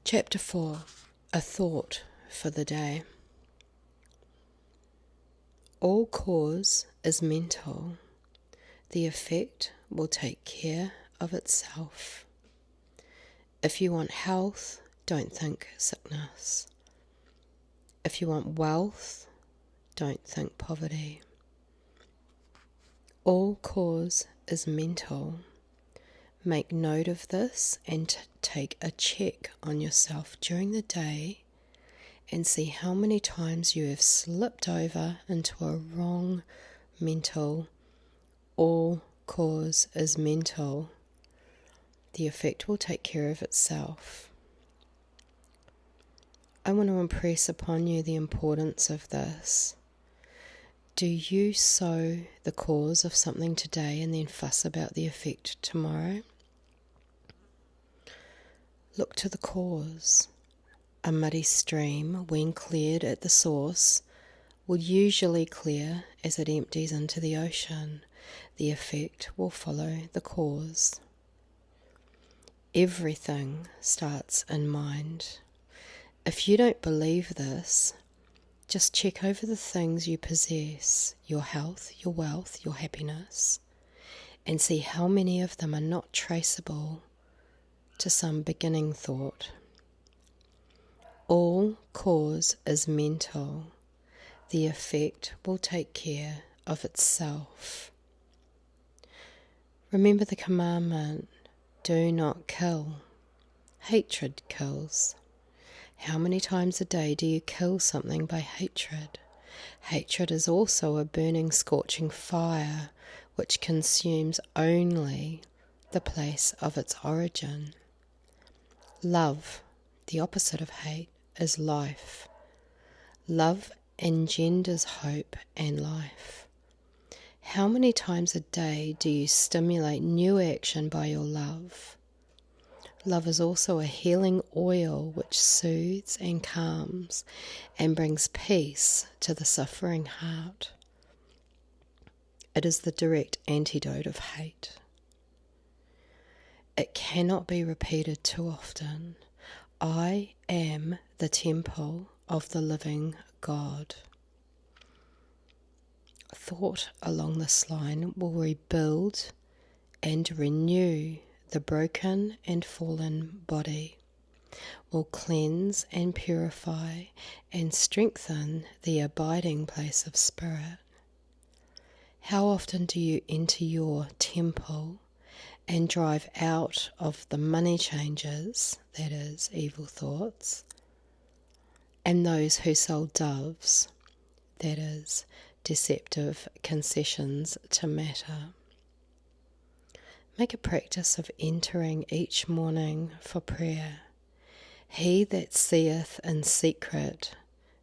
Chapter 4. A Thought for the Day. All cause is mental. The effect will take care of itself. If you want health, don't think sickness. If you want wealth, don't think poverty. All cause is mental. Make note of this and take a check on yourself during the day and see how many times you have slipped over into a wrong mental. All cause is mental. The effect will take care of itself. I want to impress upon you the importance of this. Do you sow the cause of something today and then fuss about the effect tomorrow? Look to the cause. A muddy stream, when cleared at the source, will usually clear as it empties into the ocean. The effect will follow the cause. Everything starts in mind. If you don't believe this, just check over the things you possess, your health, your wealth, your happiness, and see how many of them are not traceable to some beginning thought. All cause is mental. The effect will take care of itself. Remember the commandment, do not kill. Hatred kills. How many times a day do you kill something by hatred? Hatred is also a burning, scorching fire which consumes only the place of its origin. Love, the opposite of hate, is life. Love engenders hope and life. How many times a day do you stimulate new action by your love? Love is also a healing oil which soothes and calms and brings peace to the suffering heart. It is the direct antidote of hate. It cannot be repeated too often. I am the temple of the living God. Thought along this line will rebuild and renew the broken and fallen body, will cleanse and purify and strengthen the abiding place of spirit. How often do you enter your temple and drive out of the money changers, that is, evil thoughts, and those who sell doves, that is, deceptive concessions to matter? Make a practice of entering each morning for prayer. He that seeth in secret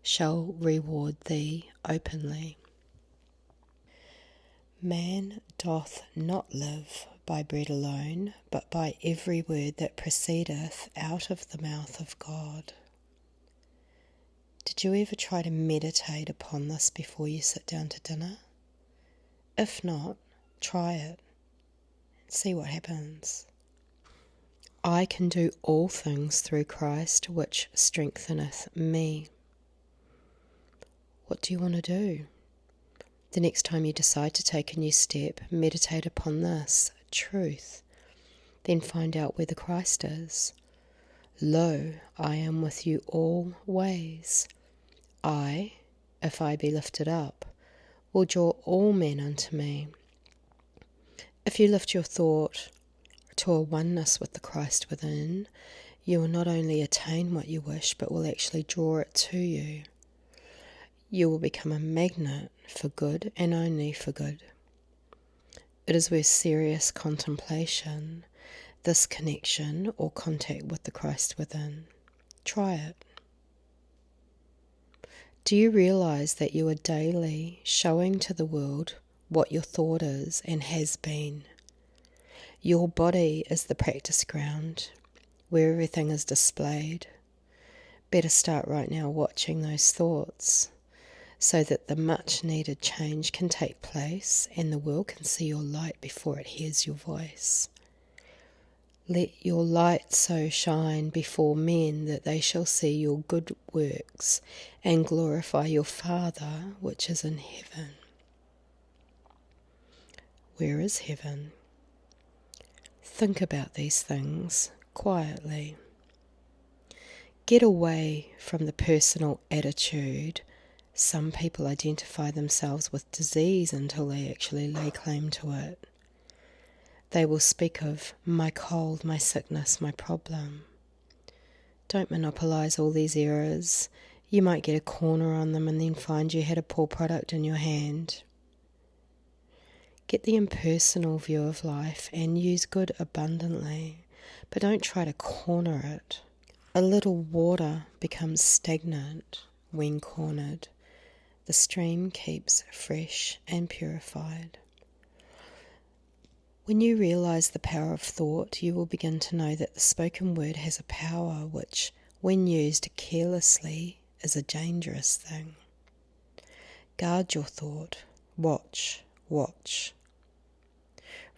shall reward thee openly. Man doth not live by bread alone, but by every word that proceedeth out of the mouth of God. Did you ever try to meditate upon this before you sit down to dinner? If not, try it. See what happens. I can do all things through Christ which strengtheneth me. What do you want to do? The next time you decide to take a new step, meditate upon this truth. Then find out where the Christ is. Lo, I am with you always. I, if I be lifted up, will draw all men unto me. If you lift your thought to a oneness with the Christ within, you will not only attain what you wish, but will actually draw it to you. You will become a magnet for good and only for good. It is worth serious contemplation, this connection or contact with the Christ within. Try it. Do you realize that you are daily showing to the world what your thought is and has been? Your body is the practice ground where everything is displayed. Better start right now watching those thoughts so that the much needed change can take place and the world can see your light before it hears your voice. Let your light so shine before men that they shall see your good works and glorify your Father which is in heaven. Where is heaven? Think about these things quietly. Get away from the personal attitude. Some people identify themselves with disease until they actually lay claim to it. They will speak of my cold, my sickness, my problem. Don't monopolise all these errors. You might get a corner on them and then find you had a poor product in your hand. Get the impersonal view of life and use good abundantly, but don't try to corner it. A little water becomes stagnant when cornered. The stream keeps fresh and purified. When you realize the power of thought, you will begin to know that the spoken word has a power which, when used carelessly, is a dangerous thing. Guard your thought. Watch.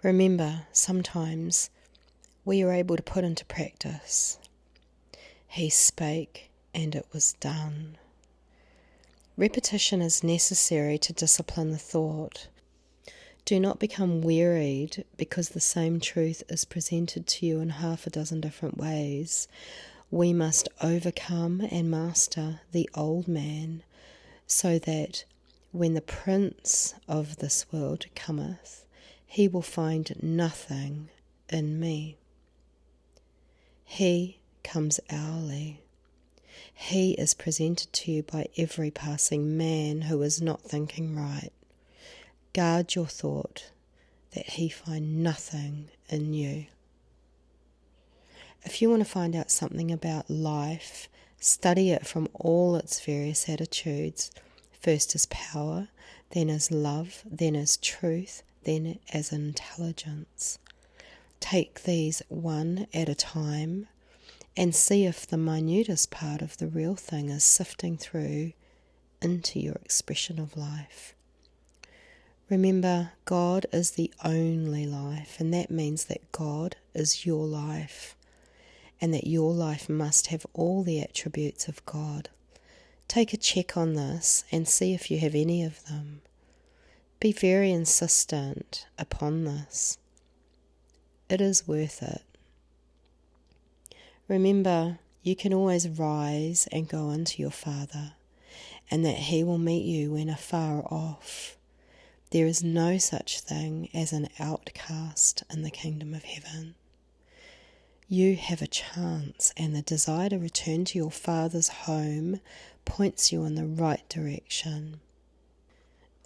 Remember, sometimes we are able to put into practice. He spake, and it was done. Repetition is necessary to discipline the thought. Do not become wearied because the same truth is presented to you in half a dozen different ways. We must overcome and master the old man, so that when the prince of this world cometh, he will find nothing in me. He comes hourly. He is presented to you by every passing man who is not thinking right. Guard your thought that he find nothing in you. If you want to find out something about life, study it from all its various attitudes. First as power, then as love, then as truth, then as intelligence. Take these one at a time and see if the minutest part of the real thing is sifting through into your expression of life. Remember, God is the only life, and that means that God is your life, and that your life must have all the attributes of God. Take a check on this and see if you have any of them. Be very insistent upon this. It is worth it. Remember, you can always rise and go unto your Father, and that He will meet you when afar off. There is no such thing as an outcast in the kingdom of heaven. You have a chance, and the desire to return to your Father's home points you in the right direction.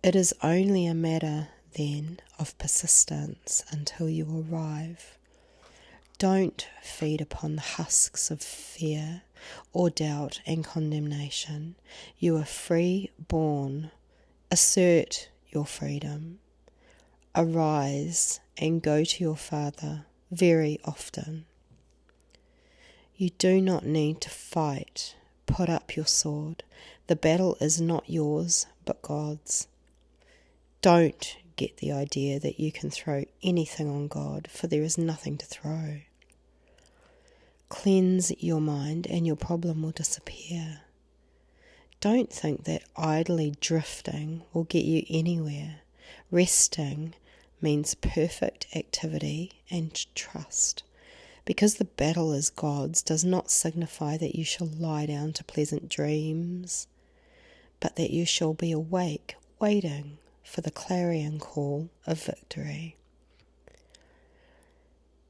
It is only a matter, then, of persistence until you arrive. Don't feed upon the husks of fear or doubt and condemnation. You are free born. Assert your freedom. Arise and go to your Father very often. You do not need to fight. Put up your sword. The battle is not yours, but God's. Don't get the idea that you can throw anything on God, for there is nothing to throw. Cleanse your mind and your problem will disappear. Don't think that idly drifting will get you anywhere. Resting means perfect activity and trust. Because the battle is God's does not signify that you shall lie down to pleasant dreams, but that you shall be awake, waiting for the clarion call of victory.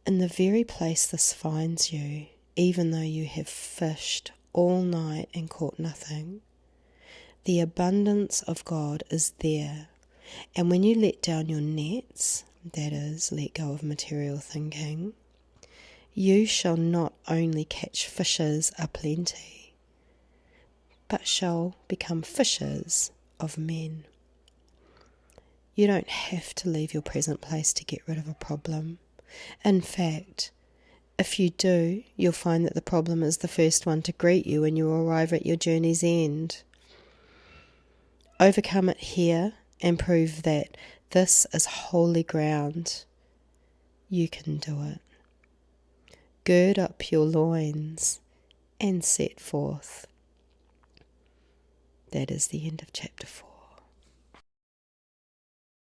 In the very place this finds you, even though you have fished all night and caught nothing, the abundance of God is there. And when you let down your nets, that is, let go of material thinking, you shall not only catch fishes aplenty, but shall become fishers of men. You don't have to leave your present place to get rid of a problem. In fact, if you do, you'll find that the problem is the first one to greet you when you arrive at your journey's end. Overcome it here and prove that this is holy ground. You can do it. Gird up your loins and set forth. That is the end of chapter 4.